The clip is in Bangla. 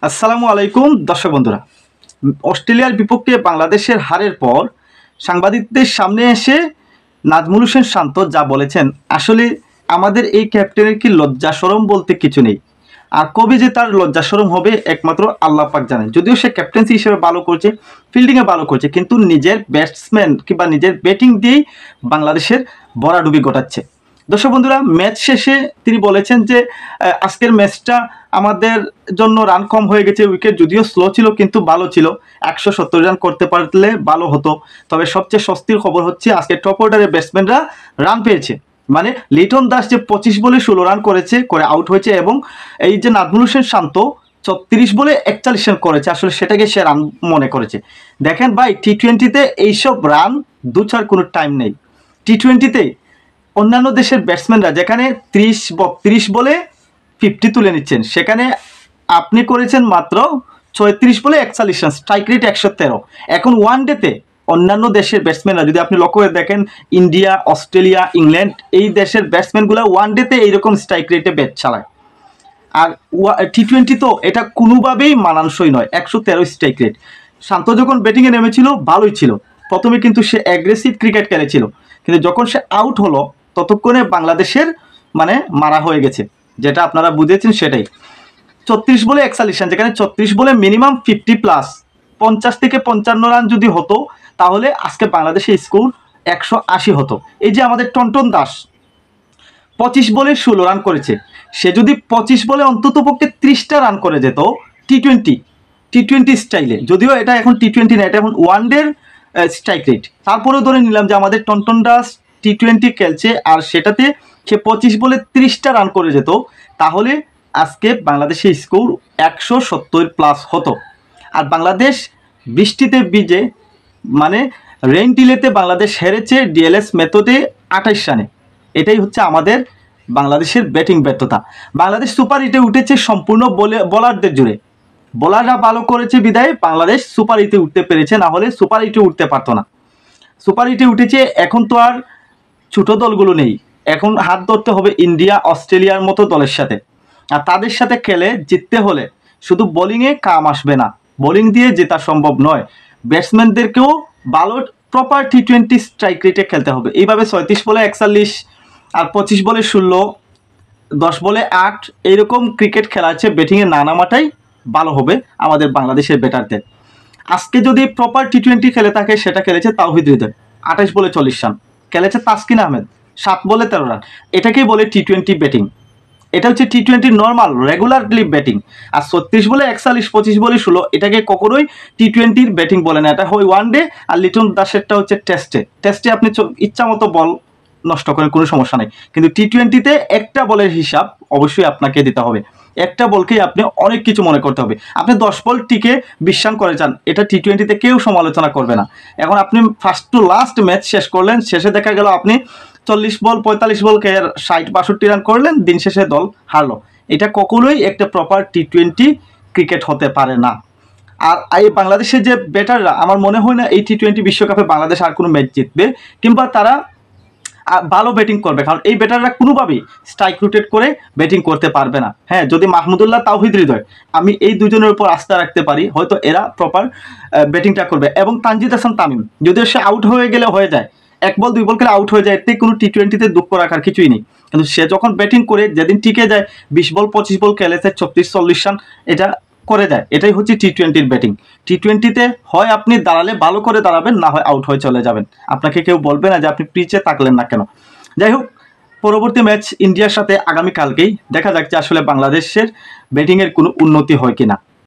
আসসালামু আলাইকুম দর্শক বন্ধুরা। অস্ট্রেলিয়ার বিপক্ষে বাংলাদেশের হারের পর সাংবাদিকদের সামনে এসে নাজমুল হোসেন শান্ত যা বলেছেন, আসলে আমাদের এই ক্যাপ্টেনের কি লজ্জা শরম বলতে কিছু নেই। আর কবে যে তার লজ্জা শরম হবে একমাত্র আল্লাহ পাক জানেন। যদিও সে ক্যাপ্টেন্সি হিসেবে ভালো করছে, ফিল্ডিংয়ে ভালো করছে, কিন্তু নিজের ব্যাটসম্যান কিংবা নিজের ব্যাটিং দিয়েই বাংলাদেশের ভরাডুবি ঘটাচ্ছে। দর্শক বন্ধুরা, ম্যাচ শেষে তিনি বলেছেন যে আজকের ম্যাচটা আমাদের জন্য রান কম হয়ে গেছে, উইকেট যদিও স্লো ছিল কিন্তু ভালো ছিল, 170 রান করতে পারলে ভালো হতো। তবে সবচেয়ে স্বস্তির খবর হচ্ছে আজকে টপ অর্ডারের ব্যাটসম্যানরা রান পেয়েছে। মানে লিটন দাস যে 25 বলে 16 রান করে আউট হয়েছে, এবং এই যে নাজমুল হোসেন শান্ত 34 বলে 41 রান করেছে, আসলে সেটাকে সে রান মনে করেছে। দেখেন ভাই, টি-20তে এইসব রান দুছাড় কোনো টাইম নেই। টি-20তে অন্যান্য দেশের ব্যাটসম্যানরা যেখানে 30-32 বলে 50 তুলে নিচ্ছেন, সেখানে আপনি করেছেন মাত্র 36 বলে 41 রান, স্ট্রাইক রেট 113। এখন ওয়ান ডেতে অন্যান্য দেশের ব্যাটসম্যানরা যদি আপনি লক্ষ্য করে দেখেন, ইন্ডিয়া, অস্ট্রেলিয়া, ইংল্যান্ড, এই দেশের ব্যাটসম্যানগুলো ওয়ান ডেতে এইরকম স্ট্রাইক রেটে ব্যাট চালায়। আর টি-20 তো এটা কোনোভাবেই মানানসই নয়, 113 স্ট্রাইক রেট। শান্ত যখন ব্যাটিংয়ে নেমেছিল ভালোই ছিল, প্রথমে কিন্তু সে অ্যাগ্রেসিভ ক্রিকেট খেলেছিল, কিন্তু যখন সে আউট হলো ততক্ষণে বাংলাদেশের মানে মারা হয়ে গেছে, যেটা আপনারা বুঝেছেন সেটাই। 34 বলে 41 রান, যেখানে 34 বলে মিনিমাম 50+, 50 থেকে 55 রান যদি হতো তাহলে আজকে বাংলাদেশের স্কোর 180 হতো। এই যে আমাদের টন্টন দাস 25 বলে 16 রান করেছে, সে যদি 25 বলে অন্তত পক্ষে 30টা রান করে যেত টি-20 স্টাইলে, যদিও এটা এখন টি-20 না, এটা এখন ওয়ানডের স্ট্রাইক রেট, তারপরেও ধরে নিলাম যে আমাদের টন্টন দাস টি-20 খেলছে আর সেটাতে সে 25 বলে 30টা রান করে যেত, তাহলে আজকে বাংলাদেশের স্কোর 170+ হতো। আর বাংলাদেশ বৃষ্টিতে ভিজে মানে রেইন ডিলেতে বাংলাদেশ হেরেছে ডিএলএস মেথডে 28 রানে। এটাই হচ্ছে আমাদের বাংলাদেশের ব্যাটিং ব্যর্থতা। বাংলাদেশ সুপার হিটে উঠেছে সম্পূর্ণ বোলারদের জুড়ে, বোলাররা ভালো করেছে বিদায় বাংলাদেশ সুপার হিটে উঠতে পেরেছে, না হলে সুপার হিটে উঠতে পারতো না। সুপার হিটে উঠেছে, এখন তো আর ছোট দলগুলো নেই, এখন হাত ধরতে হবে ইন্ডিয়া, অস্ট্রেলিয়ার মতো দলের সাথে। আর তাদের সাথে খেলে জিততে হলে শুধু বোলিংয়ে কাম আসবে না, বোলিং দিয়ে জেতা সম্ভব নয়, ব্যাটসম্যানদেরকেও ভালো প্রপার টি-20 স্ট্রাইক রেটে খেলতে হবে। এইভাবে 36 বলে 41 আর 25 বলে 16, 10 বলে 8 এইরকম ক্রিকেট খেলা আছে, ব্যাটিংয়ে না নামাটাই ভালো হবে আমাদের বাংলাদেশের ব্যাটারদের। আজকে যদি প্রপার টি-20 খেলে থাকে, সেটা খেলেছে তাওহিদ হৃদয় 28 বলে 40 রান, খেলেছে তাসকিন আহমেদ 7 বলে 13 রান। এটাকেই বলে টি-20 ব্যাটিং, এটা হচ্ছে টি-20 নর্মাল রেগুলারলি ব্যাটিং। আর 36 বলে 41, 25 বলে 16 এটাকে কখনোই টি-20 ব্যাটিং বলে না, এটা হয় ওয়ান ডে। আর লিটন দাসেরটা হচ্ছে টেস্টে আপনি ইচ্ছা মতো বল নষ্ট করেন, কোনো সমস্যা নেই, কিন্তু টি-20তে একটা বলের হিসাব অবশ্যই আপনাকে দিতে হবে, একটা বলকেই আপনি অনেক কিছু মনে করতে হবে। আপনি 10 বল টিকে 20 রান করে যান, এটা টি-20তে কেউ সমালোচনা করবে না। এখন আপনি ফার্স্ট টু লাস্ট ম্যাচ শেষ করলেন, শেষে দেখা গেল আপনি 40 বল 45 বল 60-62 রান করলেন, দিন শেষে দল হারলো। এটা কখনোই একটা প্রপার টি-20 ক্রিকেট হতে পারে না। আর এই বাংলাদেশের যে ব্যাটাররা, আমার মনে হয় না এই টি-20 বিশ্বকাপে বাংলাদেশ আর কোনো ম্যাচ জিতবে, কিংবা তারা ভালো ব্যাটিং করবে, কারণ এই ব্যাটাররা কোনোভাবেই স্ট্রাইক রোটেট করে ব্যাটিং করতে পারবে না। হ্যাঁ, যদি মাহমুদুল্লাহ, তাওহিদ হৃদয়, আমি এই দুজনের উপর আস্থা রাখতে পারি, হয়তো এরা প্রপার ব্যাটিংটা করবে। এবং তানজিদ হাসান তামিম, যদিও সে আউট হয়ে গেলে হয়ে যায়, 1 বল 2 বল খেলে আউট হয়ে যায়, এতে কোনো টি-20তে দুঃখ রাখার কিছুই নেই, কিন্তু সে যখন ব্যাটিং করে যেদিন টিকে যায়, 20 বল 25 বল খেলেছে 36-40 রান এটা করে দেয়, এটাই হচ্ছে টি-20 ব্যাটিং। টি-20তে হয় আপনি দাঁড়ালে ভালো করে দাঁড়াবেন, না হয় আউট হয়ে চলে যাবেন, আপনাকে কেউ বলবে না যে আপনি পিচে থাকলেন না কেন। যাই হোক, পরবর্তী ম্যাচ ইন্ডিয়ার সাথে আগামীকালকেই দেখা যাচ্ছে আসলে বাংলাদেশের ব্যাটিংয়ের কোনো উন্নতি হয় কিনা।